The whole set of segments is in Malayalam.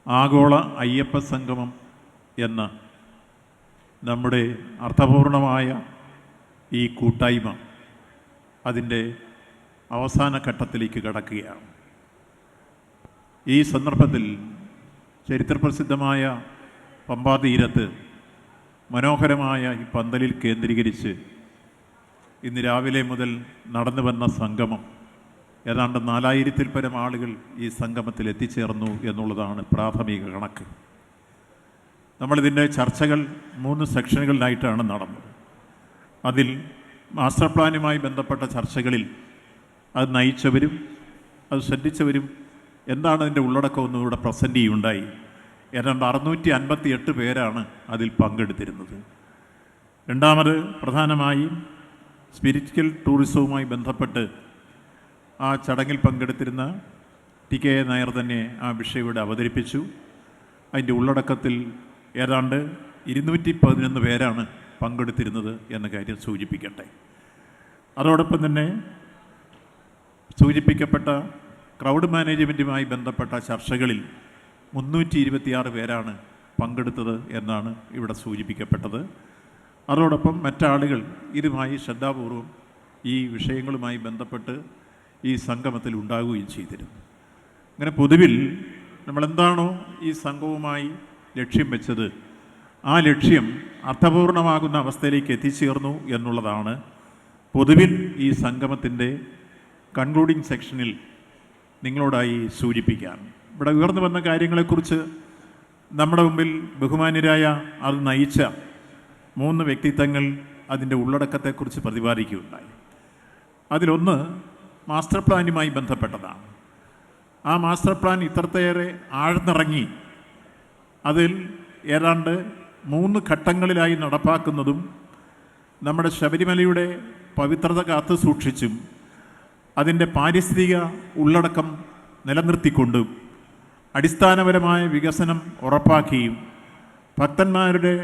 ആഗോള അയ്യപ്പ സംഗമം എന്ന നമ്മുടെ അർത്ഥപൂർണമായ ഈ കൂട്ടായ്മ അതിൻ്റെ അവസാന ഘട്ടത്തിലേക്ക് കടക്കുകയാണ്. ഈ സന്ദർഭത്തിൽ ചരിത്രപ്രസിദ്ധമായ പമ്പാതീരത്ത് മനോഹരമായ ഈ പന്തലിൽ കേന്ദ്രീകരിച്ച് ഇന്ന് രാവിലെ മുതൽ നടന്നു വന്ന സംഗമം ഏതാണ്ട് 4000-ൽ പരം ആളുകൾ ഈ സംഗമത്തിൽ എത്തിച്ചേർന്നു എന്നുള്ളതാണ് പ്രാഥമിക കണക്ക്. നമ്മളിതിൻ്റെ ചർച്ചകൾ 3 സെക്ഷനുകളിലായിട്ടാണ് നടന്നത്. അതിൽ മാസ്റ്റർ പ്ലാനുമായി ബന്ധപ്പെട്ട ചർച്ചകളിൽ അത് നയിച്ചവരും അത് ശ്രദ്ധിച്ചവരും എന്താണ് അതിൻ്റെ ഉള്ളടക്കമെന്നും ഇവിടെ പ്രസൻറ്റ് ചെയ്യുണ്ടായി. ഏതാണ്ട് 658 പേരാണ് അതിൽ പങ്കെടുത്തിരുന്നത്. രണ്ടാമത് പ്രധാനമായും സ്പിരിച്വൽ ടൂറിസവുമായി ബന്ധപ്പെട്ട് ആ ചടങ്ങിൽ പങ്കെടുത്തിരുന്ന ടി.കെ. നായർ തന്നെ ആ വിഷയം ഇവിടെ അവതരിപ്പിച്ചു. അതിൻ്റെ ഉള്ളടക്കത്തിൽ ഏതാണ്ട് 211 പേരാണ് പങ്കെടുത്തിരുന്നത് എന്ന കാര്യം സൂചിപ്പിക്കട്ടെ. അതോടൊപ്പം തന്നെ സൂചിപ്പിക്കപ്പെട്ട ക്രൗഡ് മാനേജ്മെൻറ്റുമായി ബന്ധപ്പെട്ട ചർച്ചകളിൽ 326 പേരാണ് പങ്കെടുത്തത് എന്നാണ് ഇവിടെ സൂചിപ്പിക്കപ്പെട്ടത്. അതോടൊപ്പം മറ്റാളുകൾ ഇതുമായി ശ്രദ്ധാപൂർവം ഈ വിഷയങ്ങളുമായി ബന്ധപ്പെട്ട് ഈ സംഗമത്തിൽ ഉണ്ടാകുകയും ചെയ്തിരുന്നു. അങ്ങനെ പൊതുവിൽ നമ്മളെന്താണോ ഈ സംഘവുമായി ലക്ഷ്യം വെച്ചത് ആ ലക്ഷ്യം അർത്ഥപൂർണമാകുന്ന അവസ്ഥയിലേക്ക് എത്തിച്ചേർന്നു എന്നുള്ളതാണ് പൊതുവിൽ ഈ സംഗമത്തിൻ്റെ കൺക്ലൂഡിംഗ് സെക്ഷനിൽ നിങ്ങളോടായി സൂചിപ്പിക്കാൻ. ഇവിടെ ഉയർന്നു വന്ന കാര്യങ്ങളെക്കുറിച്ച് നമ്മുടെ മുമ്പിൽ ബഹുമാന്യരായ അത് നയിച്ച 3 വ്യക്തിത്വങ്ങൾ അതിൻ്റെ ഉള്ളടക്കത്തെക്കുറിച്ച് പ്രതിപാദിക്കുകയുണ്ടായി. അതിലൊന്ന് മാസ്റ്റർ പ്ലാനുമായി ബന്ധപ്പെട്ടതാണ്. ആ മാസ്റ്റർ പ്ലാൻ ഇത്രത്തേറെ ആഴ്ന്നിറങ്ങി അതിൽ ഏതാണ്ട് 3 ഘട്ടങ്ങളിലായി നടപ്പാക്കുന്നതും നമ്മുടെ ശബരിമലയുടെ പവിത്രത കാത്തു സൂക്ഷിച്ചും അതിൻ്റെ പാരിസ്ഥിതിക ഉള്ളടക്കം നിലനിർത്തിക്കൊണ്ടും അടിസ്ഥാനപരമായ വികസനം ഉറപ്പാക്കിയും ഭക്തന്മാരുടെ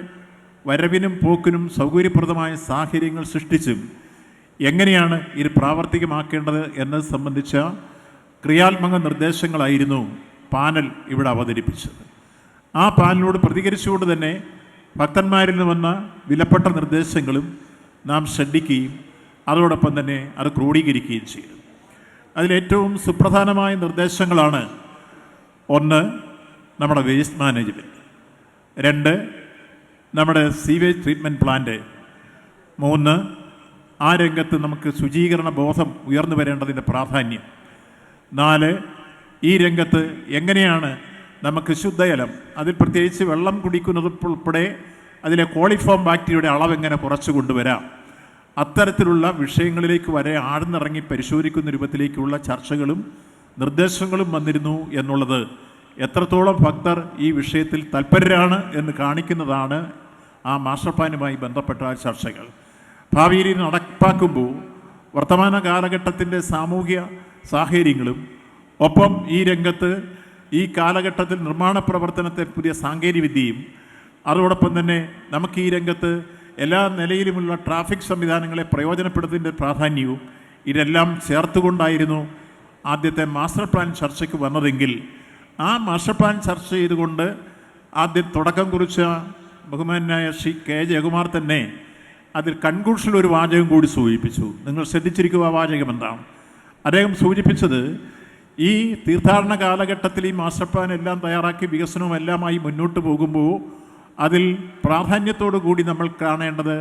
വരവിനും പോക്കിനും സൗകര്യപ്രദമായ സാഹചര്യങ്ങൾ സൃഷ്ടിച്ചും എങ്ങനെയാണ് ഇത് പ്രാവർത്തികമാക്കേണ്ടത് എന്നത് സംബന്ധിച്ച ക്രിയാത്മക നിർദ്ദേശങ്ങളായിരുന്നു പാനൽ ഇവിടെ അവതരിപ്പിച്ചത്. ആ പാനലിനോട് പ്രതികരിച്ചുകൊണ്ട് തന്നെ ഭക്തന്മാരിൽ നിന്ന് വന്ന വിലപ്പെട്ട നിർദ്ദേശങ്ങളും നാം ശ്രദ്ധിക്കുകയും അതോടൊപ്പം തന്നെ അത് ക്രോഡീകരിക്കുകയും ചെയ്തു. അതിലേറ്റവും സുപ്രധാനമായ നിർദ്ദേശങ്ങളാണ്: 1, നമ്മുടെ വേസ്റ്റ് മാനേജ്മെൻറ്റ്; 2, നമ്മുടെ സീവേജ് ട്രീറ്റ്മെൻറ്റ് പ്ലാന്റ്; 3, ആ രംഗത്ത് നമുക്ക് ശുചീകരണ ബോധം ഉയർന്നു വരേണ്ടതിൻ്റെ പ്രാധാന്യം; 4, ഈ രംഗത്ത് എങ്ങനെയാണ് നമുക്ക് ശുദ്ധജലം, അതിൽ പ്രത്യേകിച്ച് വെള്ളം കുടിക്കുന്നത് ഉൾപ്പെടെ അതിലെ കോളിഫോം ബാക്ടീരിയയുടെ അളവ് എങ്ങനെ കുറച്ചു കൊണ്ടുവരാം. അത്തരത്തിലുള്ള വിഷയങ്ങളിലേക്ക് വരെ ആഴ്ന്നിറങ്ങി പരിശോധിക്കുന്ന രൂപത്തിലേക്കുള്ള ചർച്ചകളും നിർദ്ദേശങ്ങളും വന്നിരുന്നു എന്നുള്ളത് എത്രത്തോളം ഭക്തർ ഈ വിഷയത്തിൽ തൽപരരാണ് എന്ന് കാണിക്കുന്നതാണ് ആ മാസ്റ്റർ പ്ലാനുമായി ബന്ധപ്പെട്ട ചർച്ചകൾ. ഭാവിയിൽ നടപ്പാക്കുമ്പോൾ വർത്തമാന കാലഘട്ടത്തിൻ്റെ സാമൂഹ്യ സാഹചര്യങ്ങളും ഒപ്പം ഈ രംഗത്ത് ഈ കാലഘട്ടത്തിൽ നിർമ്മാണ പ്രവർത്തനത്തെ പുതിയ സാങ്കേതികവിദ്യയും അതോടൊപ്പം തന്നെ നമുക്ക് ഈ രംഗത്ത് എല്ലാ നിലയിലുമുള്ള ട്രാഫിക് സംവിധാനങ്ങളെ പ്രയോജനപ്പെടുത്തുന്നതിൻ്റെ പ്രാധാന്യവും ഇതെല്ലാം ചേർത്തുകൊണ്ടായിരുന്നു ആദ്യത്തെ മാസ്റ്റർ പ്ലാൻ ചർച്ചയ്ക്ക് വന്നതെങ്കിൽ ആ മാസ്റ്റർ പ്ലാൻ ചർച്ച ചെയ്തുകൊണ്ട് ആദ്യം തുടക്കം കുറിച്ച ബഹുമാനായ ശ്രീ കെ. ജയകുമാർ തന്നെ അതിൽ കൺക്ലൂഷനിൽ ഒരു വാചകം കൂടി സൂചിപ്പിച്ചു. നിങ്ങൾ ശ്രദ്ധിച്ചിരിക്കുക ആ വാചകം എന്താണ്? അദ്ദേഹം സൂചിപ്പിച്ചത് ഈ തീർത്ഥാടന കാലഘട്ടത്തിൽ ഈ മാസ്റ്റർ പ്ലാൻ എല്ലാം തയ്യാറാക്കി വികസനവും എല്ലാമായി മുന്നോട്ട് പോകുമ്പോൾ അതിൽ പ്രാധാന്യത്തോടു കൂടി നമ്മൾ കാണേണ്ടത്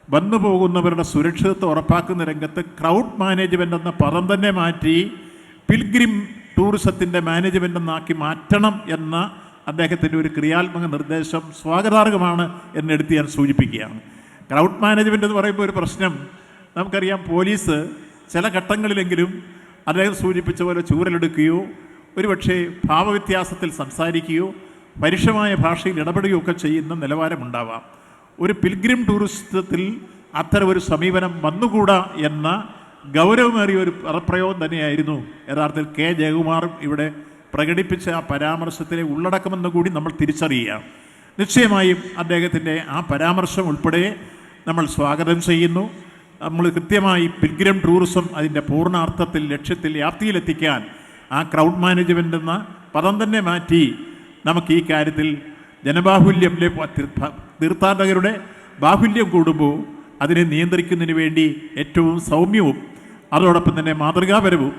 വന്നു പോകുന്നവരുടെ സുരക്ഷിതത്വം ഉറപ്പാക്കുന്ന രംഗത്ത് ക്രൗഡ് മാനേജ്മെൻ്റ് എന്ന പദം തന്നെ മാറ്റി പിൽഗ്രിം ടൂറിസത്തിൻ്റെ മാനേജ്മെൻ്റ് എന്നാക്കി മാറ്റണം എന്ന അദ്ദേഹത്തിൻ്റെ ഒരു ക്രിയാത്മക നിർദ്ദേശം സ്വാഗതാർഹമാണ് എന്നെടുത്ത് ഞാൻ സൂചിപ്പിക്കുകയാണ്. ക്രൗഡ് മാനേജ്മെൻ്റ് എന്ന് പറയുമ്പോൾ ഒരു പ്രശ്നം നമുക്കറിയാം. പോലീസ് ചില ഘട്ടങ്ങളിലെങ്കിലും അദ്ദേഹം സൂചിപ്പിച്ച പോലെ ചൂരലെടുക്കുകയോ ഒരുപക്ഷെ ഭാവവ്യത്യാസത്തിൽ സംസാരിക്കുകയോ പരുഷമായ ഭാഷയിൽ ഇടപെടുകയോ ഒക്കെ ചെയ്യുന്ന നിലവാരമുണ്ടാവാം. ഒരു പിൽഗ്രിം ടൂറിസത്തിൽ അത്തരം ഒരു സമീപനം വന്നുകൂടാ എന്ന ഗൗരവമേറിയ ഒരു പദപ്രയോഗം തന്നെയായിരുന്നു യഥാർത്ഥത്തിൽ കെ. ജയകുമാർ ഇവിടെ പ്രകടിപ്പിച്ച ആ പരാമർശത്തിലെ ഉള്ളടക്കമെന്ന് കൂടി നമ്മൾ തിരിച്ചറിയുക. നിശ്ചയമായും അദ്ദേഹത്തിൻ്റെ ആ പരാമർശം ഉൾപ്പെടെ നമ്മൾ സ്വാഗതം ചെയ്യുന്നു. നമ്മൾ കൃത്യമായി പിൽഗ്രിം ടൂറിസം അതിൻ്റെ പൂർണ്ണാർത്ഥത്തിൽ ലക്ഷ്യത്തിൽ വ്യാപ്തിയിലെത്തിക്കാൻ ആ ക്രൗഡ് മാനേജ്മെൻ്റ് എന്ന പദം തന്നെ മാറ്റി നമുക്ക് ഈ കാര്യത്തിൽ ജനബാഹുല്യം തീർത്ഥാടകരുടെ ബാഹുല്യം കൂടുമ്പോൾ അതിനെ നിയന്ത്രിക്കുന്നതിന് വേണ്ടി ഏറ്റവും സൗമ്യവും അതോടൊപ്പം തന്നെ മാതൃകാപരവും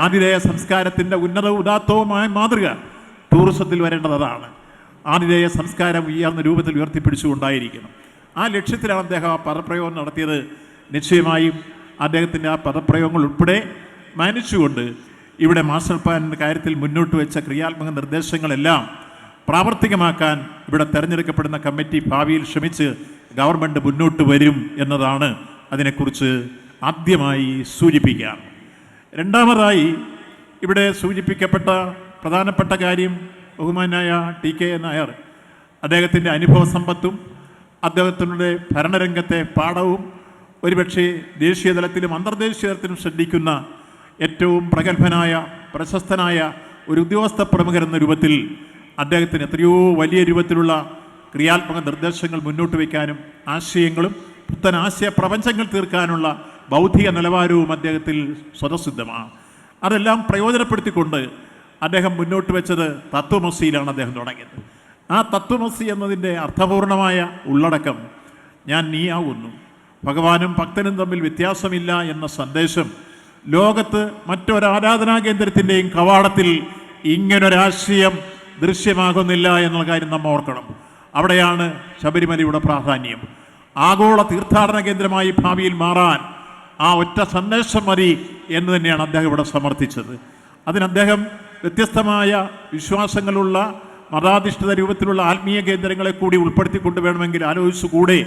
ആതിഥേയ സംസ്കാരത്തിൻ്റെ ഉന്നത ഉദാത്തവുമായ മാതൃക ടൂറിസത്തിൽ വരേണ്ടതാണ്. ആതിഥേയ സംസ്കാരം ഉയർന്ന രൂപത്തിൽ ഉയർത്തിപ്പിടിച്ചുകൊണ്ടായിരിക്കണം. ആ ലക്ഷ്യത്തിലാണ് അദ്ദേഹം ആ പദപ്രയോഗം നടത്തിയത്. നിശ്ചയമായും അദ്ദേഹത്തിൻ്റെ ആ പദപ്രയോഗങ്ങൾ ഉൾപ്പെടെ മാനിച്ചുകൊണ്ട് ഇവിടെ മാസ്റ്റർ പ്ലാനിൻ്റെ കാര്യത്തിൽ മുന്നോട്ട് വെച്ച ക്രിയാത്മക നിർദ്ദേശങ്ങളെല്ലാം പ്രാവർത്തികമാക്കാൻ ഇവിടെ തിരഞ്ഞെടുക്കപ്പെടുന്ന കമ്മിറ്റി ഭാവിയിൽ ശ്രമിച്ച് ഗവൺമെൻറ് മുന്നോട്ട് വരും എന്നതാണ് അതിനെക്കുറിച്ച് ആദ്യമായി സൂചിപ്പിക്കാം. രണ്ടാമതായി ഇവിടെ സൂചിപ്പിക്കപ്പെട്ട പ്രധാനപ്പെട്ട കാര്യം ബഹുമാനായ ടി.കെ. നായർ അദ്ദേഹത്തിൻ്റെ അനുഭവ സമ്പത്തും അദ്ദേഹത്തിൻ്റെ ഭരണരംഗത്തെ പാഠവും ഒരുപക്ഷെ ദേശീയ തലത്തിലും അന്തർദേശീയ തലത്തിലും ശ്രദ്ധിക്കുന്ന ഏറ്റവും പ്രഗത്ഭനായ പ്രശസ്തനായ ഒരു ഉദ്യോഗസ്ഥ പ്രമുഖരെന്ന രൂപത്തിൽ അദ്ദേഹത്തിന് എത്രയോ വലിയ രൂപത്തിലുള്ള ക്രിയാത്മക നിർദ്ദേശങ്ങൾ മുന്നോട്ട് വയ്ക്കാനും ആശയങ്ങളും പുത്തൻ ആശയ പ്രപഞ്ചങ്ങൾ തീർക്കാനുള്ള ബൗദ്ധിക നിലവാരവും അദ്ദേഹത്തിൽ സ്വതസിദ്ധമാണ്. അതെല്ലാം പ്രയോജനപ്പെടുത്തിക്കൊണ്ട് അദ്ദേഹം മുന്നോട്ട് വെച്ചത് തത്വമസിയിലാണ് അദ്ദേഹം തുടങ്ങിയത്. ആ തത്വമസി എന്നതിൻ്റെ അർത്ഥപൂർണമായ ഉള്ളടക്കം ഞാൻ നീയാവുന്നു, ഭഗവാനും ഭക്തനും തമ്മിൽ വ്യത്യാസമില്ല എന്ന സന്ദേശം ലോകത്ത് മറ്റൊരാരാധനാ കേന്ദ്രത്തിൻ്റെയും കവാടത്തിൽ ഇങ്ങനൊരാശയം ദൃശ്യമാകുന്നില്ല എന്നുള്ള കാര്യം നമ്മൾ ഓർക്കണം. അവിടെയാണ് ശബരിമലയുടെ പ്രാധാന്യം. ആഗോള തീർത്ഥാടന കേന്ദ്രമായി ഭാവിയിൽ മാറാൻ ആ ഒറ്റ സന്ദേശം മതി എന്ന് തന്നെയാണ് അദ്ദേഹം ഇവിടെ സമർത്ഥിച്ചത്. അതിന് അദ്ദേഹം വ്യത്യസ്തമായ വിശ്വാസങ്ങളുള്ള മതാധിഷ്ഠിത രൂപത്തിലുള്ള ആത്മീയ കേന്ദ്രങ്ങളെ കൂടി ഉൾപ്പെടുത്തിക്കൊണ്ട് വേണമെങ്കിൽ ആലോചിച്ചുകൂടെ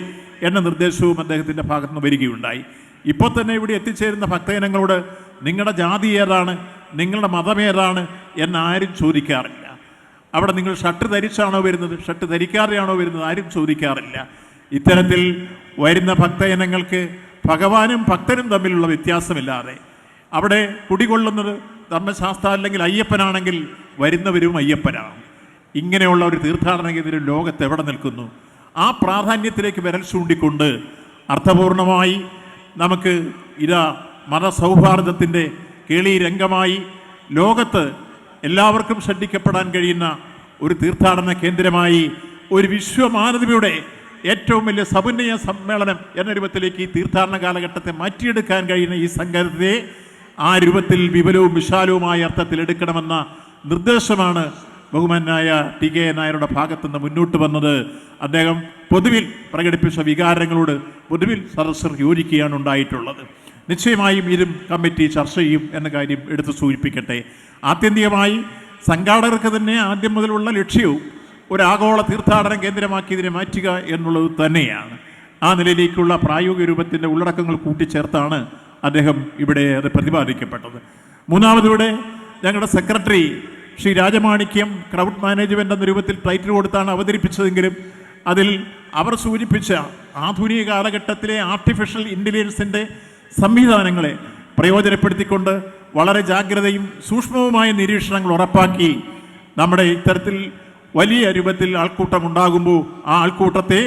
എന്ന നിർദ്ദേശവും അദ്ദേഹത്തിൻ്റെ ഭാഗത്ത് നിന്ന് വരികയുണ്ടായി. ഇപ്പോൾ തന്നെ ഇവിടെ എത്തിച്ചേരുന്ന ഭക്തജനങ്ങളോട് നിങ്ങളുടെ ജാതി ഏതാണ്, നിങ്ങളുടെ മതം ഏതാണ് എന്നാരും ചോദിക്കാറില്ല. അവിടെ നിങ്ങൾ ഷർട്ട് ധരിച്ചാണോ വരുന്നത്, ഷർട്ട് ധരിക്കാതെയാണോ വരുന്നത്, ആരും ചോദിക്കാറില്ല. ഇത്തരത്തിൽ വരുന്ന ഭക്തജനങ്ങൾക്ക് ഭഗവാനും ഭക്തനും തമ്മിലുള്ള വ്യത്യാസമില്ലാതെ അവിടെ കുടികൊള്ളുന്നത് ധർമ്മശാസ്ത്ര അല്ലെങ്കിൽ അയ്യപ്പനാണെങ്കിൽ വരുന്നവരും അയ്യപ്പനാണ്. ഇങ്ങനെയുള്ള ഒരു തീർത്ഥാടന കേന്ദ്രം ലോകത്ത് എവിടെ നിൽക്കുന്നു? ആ പ്രാധാന്യത്തിലേക്ക് വിരൽ ചൂണ്ടിക്കൊണ്ട് അർത്ഥപൂർണമായി നമുക്ക് ഇതാ മതസൗഹാർദ്ദത്തിൻ്റെ കേളീരംഗമായി ലോകത്ത് എല്ലാവർക്കും ശ്രദ്ധിക്കപ്പെടാൻ കഴിയുന്ന ഒരു തീർത്ഥാടന കേന്ദ്രമായി ഒരു വിശ്വമാനവയുടെ ഏറ്റവും വലിയ സമുന്നയ സമ്മേളനം എന്ന രൂപത്തിലേക്ക് ഈ തീർത്ഥാടന കാലഘട്ടത്തെ മാറ്റിയെടുക്കാൻ കഴിയുന്ന ഈ സംഘത്തെ ആ രൂപത്തിൽ വിപുലവും വിശാലവുമായ അർത്ഥത്തിൽ എടുക്കണമെന്ന നിർദ്ദേശമാണ് ബഹുമാനായ ടി.കെ. നായരുടെ ഭാഗത്തുനിന്ന് മുന്നോട്ട് വന്നത്. അദ്ദേഹം പൊതുവിൽ പ്രകടിപ്പിച്ച വികാരങ്ങളോട് പൊതുവിൽ സദസ്സർ യോജിക്കുകയാണ് ഉണ്ടായിട്ടുള്ളത്. നിശ്ചയമായും ഇതും കമ്മിറ്റി ചർച്ച ചെയ്യും എന്ന കാര്യം എടുത്തു സൂചിപ്പിക്കട്ടെ. ആത്യന്തികമായി സംഘാടകർക്ക് തന്നെ ആദ്യം മുതലുള്ള ലക്ഷ്യവും ഒരു ആഗോള തീർത്ഥാടന കേന്ദ്രമാക്കി ഇതിനെ മാറ്റുക എന്നുള്ളത് തന്നെയാണ്. ആ നിലയിലേക്കുള്ള പ്രായോഗിക രൂപത്തിൻ്റെ ഉള്ളടക്കങ്ങൾ കൂട്ടിച്ചേർത്താണ് അദ്ദേഹം ഇവിടെ അത് പ്രതിപാദിക്കപ്പെട്ടത്. മൂന്നാമതിവിടെ ഞങ്ങളുടെ secretary Shri Rajamanikyam crowd management എന്ന രൂപത്തിൽ ടൈറ്റിൽ കൊടുത്താണ് അവതരിപ്പിച്ചതെങ്കിലും അതിൽ അവർ സൂചിപ്പിച്ച ആധുനിക കാലഘട്ടത്തിലെ ആർട്ടിഫിഷ്യൽ ഇൻ്റലിജൻസിൻ്റെ സംവിധാനങ്ങളെ പ്രയോജനപ്പെടുത്തിക്കൊണ്ട് വളരെ ജാഗ്രതയും സൂക്ഷ്മവുമായ നിരീക്ഷണങ്ങൾ ഉറപ്പാക്കി നമ്മുടെ ഇത്തരത്തിൽ വലിയ രൂപത്തിൽ ആൾക്കൂട്ടം ഉണ്ടാകുമ്പോൾ ആ ആൾക്കൂട്ടത്തെ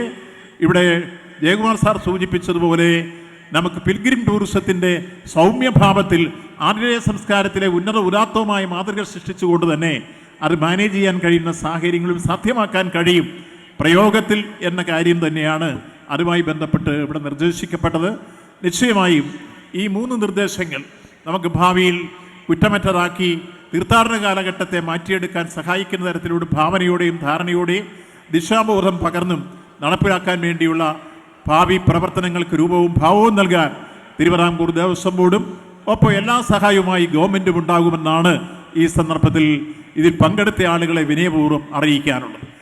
ഇവിടെ ജയകുമാർ സാർ സൂചിപ്പിച്ചതുപോലെ നമുക്ക് പിൽഗ്രിം ടൂറിസത്തിൻ്റെ സൗമ്യഭാവത്തിൽ ആതിഥേയ സംസ്കാരത്തിലെ ഉന്നത ഉദാത്തവുമായ മാതൃക സൃഷ്ടിച്ചുകൊണ്ട് തന്നെ അത് മാനേജ് ചെയ്യാൻ കഴിയുന്ന സാഹചര്യങ്ങളും സാധ്യമാക്കാൻ കഴിയും പ്രയോഗത്തിൽ എന്ന കാര്യം തന്നെയാണ് അതുമായി ബന്ധപ്പെട്ട് ഇവിടെ നിർദ്ദേശിക്കപ്പെട്ടത്. നിശ്ചയമായും ഈ 3 നിർദ്ദേശങ്ങൾ നമുക്ക് ഭാവിയിൽ കുറ്റമറ്റതാക്കി തീർത്ഥാടന കാലഘട്ടത്തെ മാറ്റിയെടുക്കാൻ സഹായിക്കുന്ന തരത്തിലൂടെ ഭാവനയോടെയും ധാരണയോടെയും ദിശാബോധം പകർന്നും നടപ്പിലാക്കാൻ വേണ്ടിയുള്ള ഭാവി പ്രവർത്തനങ്ങൾക്ക് രൂപവും ഭാവവും നൽകാൻ തിരുവിതാംകൂർ ദേവസ്വം ബോർഡും ഒപ്പം എല്ലാ സഹായവുമായി ഗവൺമെൻറ്റും ഉണ്ടാകുമെന്നാണ് ഈ സന്ദർഭത്തിൽ ഇതിൽ പങ്കെടുത്ത ആളുകളെ വിനയപൂർവ്വം അറിയിക്കാനുള്ളത്.